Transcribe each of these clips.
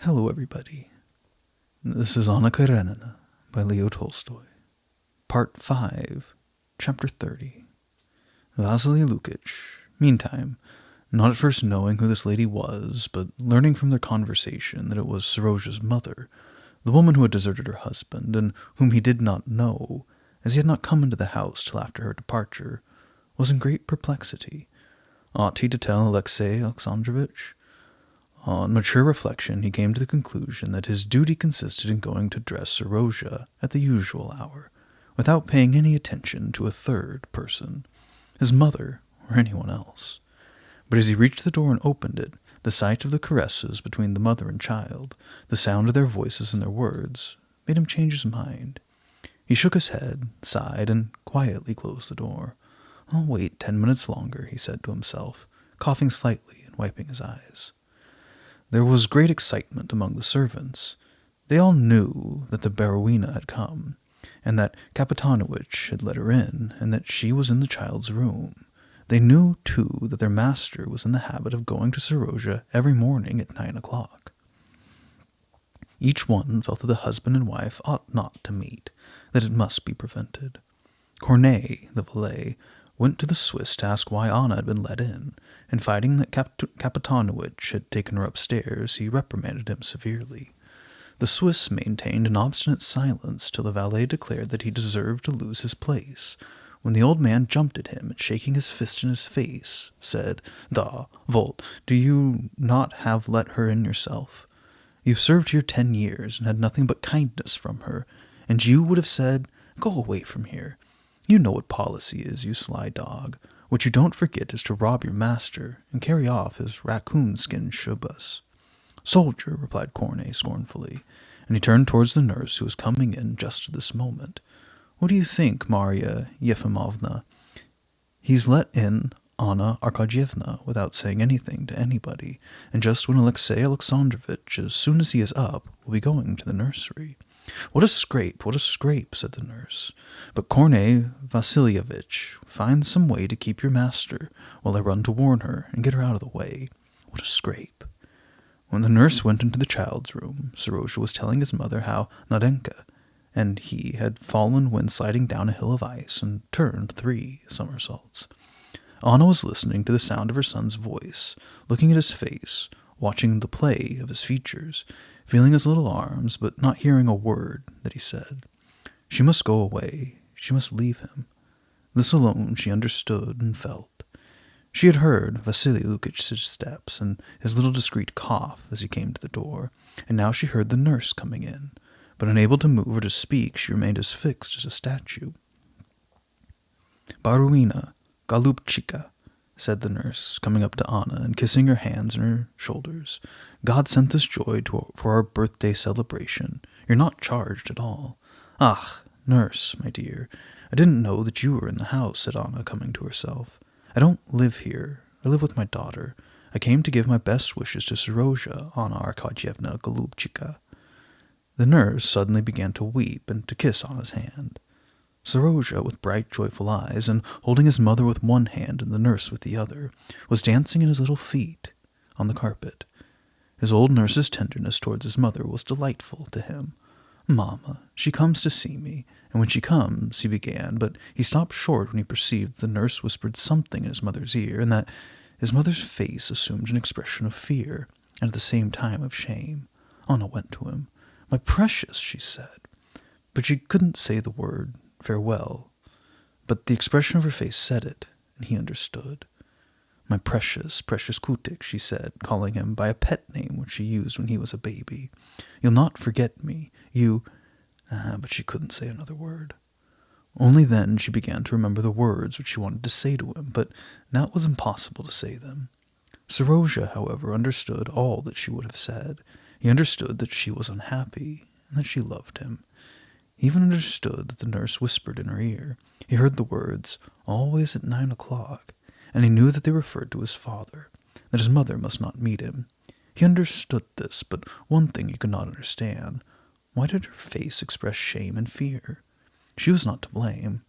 Hello, everybody. This is Anna Karenina by Leo Tolstoy. Part 5, Chapter 30. Vasily Lukich, meantime, not at first knowing who this lady was, but learning from their conversation that it was Serozha's mother, the woman who had deserted her husband, and whom he did not know, as he had not come into the house till after her departure, was in great perplexity. Ought he to tell Alexey Alexandrovitch? On mature reflection, he came to the conclusion that his duty consisted in going to dress Serozha at the usual hour, without paying any attention to a third person, his mother or anyone else. But as he reached the door and opened it, the sight of the caresses between the mother and child, the sound of their voices and their words, made him change his mind. He shook his head, sighed, and quietly closed the door. "I'll wait 10 minutes longer," he said to himself, coughing slightly and wiping his eyes. There was great excitement among the servants. They all knew that the Baruina had come, and that Kapitonowitch had let her in, and that she was in the child's room. They knew, too, that their master was in the habit of going to Serozha every morning at 9 o'clock. Each one felt that the husband and wife ought not to meet, that it must be prevented. Cornet, the valet, went to the Swiss to ask why Anna had been let in, and finding that Kapitonowitch had taken her upstairs, he reprimanded him severely. The Swiss maintained an obstinate silence till the valet declared that he deserved to lose his place, when the old man jumped at him and, shaking his fist in his face, said, "Da, Volt, do you not have let her in yourself? You've served here 10 years and had nothing but kindness from her, and you would have said, 'Go away from here.' You know what policy is, you sly dog. What you don't forget is to rob your master and carry off his raccoon-skin shubas." "Soldier," replied Cornet scornfully, and he turned towards the nurse who was coming in just at this moment. "What do you think, Marya Yefimovna? He's let in Anna Arkadyevna without saying anything to anybody, and just when Alexey Alexandrovitch, as soon as he is up, will be going to the nursery." What a scrape, said the nurse. "But Corney Vasilievich, find some way to keep your master, while I run to warn her and get her out of the way. What a scrape." When the nurse went into the child's room, Serozha was telling his mother how Nadenka and he had fallen when sliding down a hill of ice and turned 3 somersaults. Anna was listening to the sound of her son's voice, looking at his face, watching the play of his features, feeling his little arms, but not hearing a word that he said. She must go away. She must leave him. This alone she understood and felt. She had heard Vasily Lukich's steps and his little discreet cough as he came to the door, and now she heard the nurse coming in, but unable to move or to speak, she remained as fixed as a statue. "Baruina, Golubchika," said the nurse, coming up to Anna and kissing her hands and her shoulders. "God sent this joy for our birthday celebration. You're not charged at all." "Ah, nurse, my dear, I didn't know that you were in the house," said Anna, coming to herself. "I don't live here. I live with my daughter. I came to give my best wishes to Serozha, Anna Arkadyevna Golubchika." The nurse suddenly began to weep and to kiss Anna's hand. Serozha, with bright, joyful eyes, and holding his mother with one hand and the nurse with the other, was dancing in his little feet on the carpet. His old nurse's tenderness towards his mother was delightful to him. "Mamma, she comes to see me, and when she comes," he began, but he stopped short when he perceived that the nurse whispered something in his mother's ear, and that his mother's face assumed an expression of fear, and at the same time of shame. Anna went to him. "My precious," she said, but she couldn't say the word farewell, but the expression of her face said it, and he understood. "My precious, precious Kutik," she said, calling him by a pet name which she used when he was a baby. "You'll not forget me. But she couldn't say another word. Only then she began to remember the words which she wanted to say to him, but now it was impossible to say them. Serozha, however, understood all that she would have said. He understood that she was unhappy, and that she loved him. He even understood that the nurse whispered in her ear. He heard the words, "always at 9 o'clock," and he knew that they referred to his father, that his mother must not meet him. He understood this, but one thing he could not understand. Why did her face express shame and fear? She was not to blame,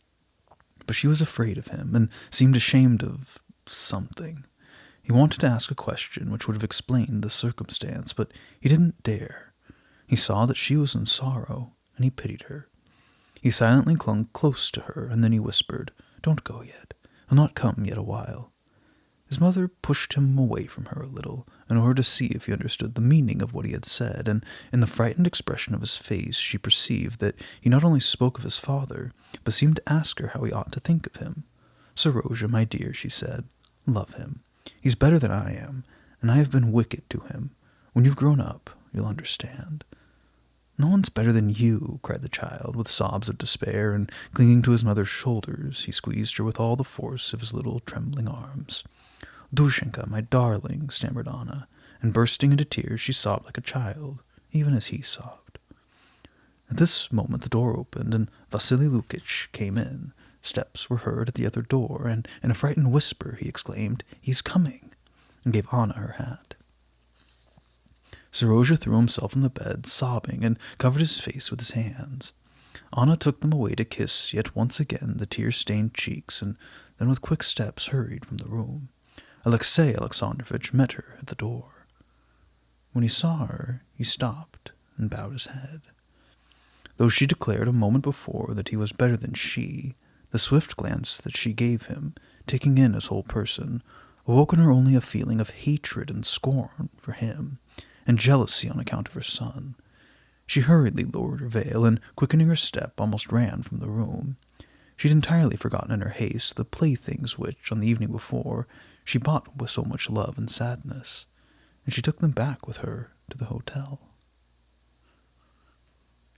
but she was afraid of him, and seemed ashamed of something. He wanted to ask a question which would have explained the circumstance, but he didn't dare. He saw that she was in sorrow, and he pitied her. He silently clung close to her, and then he whispered, "Don't go yet. He'll not come yet a while." His mother pushed him away from her a little, in order to see if he understood the meaning of what he had said, and in the frightened expression of his face she perceived that he not only spoke of his father, but seemed to ask her how he ought to think of him. "Seroja, my dear," she said, "love him. He's better than I am, and I have been wicked to him. When you've grown up, you'll understand." "No one's better than you," cried the child, with sobs of despair, and clinging to his mother's shoulders, he squeezed her with all the force of his little trembling arms. "Dushenka, my darling," stammered Anna, and bursting into tears she sobbed like a child, even as he sobbed. At this moment the door opened, and Vasily Lukitch came in. Steps were heard at the other door, and in a frightened whisper he exclaimed, "He's coming," and gave Anna her hat. Seroja threw himself on the bed, sobbing, and covered his face with his hands. Anna took them away to kiss yet once again the tear-stained cheeks, and then with quick steps hurried from the room. Alexey Alexandrovitch met her at the door. When he saw her, he stopped and bowed his head. Though she declared a moment before that he was better than she, the swift glance that she gave him, taking in his whole person, awoke in her only a feeling of hatred and scorn for him, and jealousy on account of her son. She hurriedly lowered her veil, and, quickening her step, almost ran from the room. She had entirely forgotten in her haste the playthings which, on the evening before, she bought with so much love and sadness, and she took them back with her to the hotel.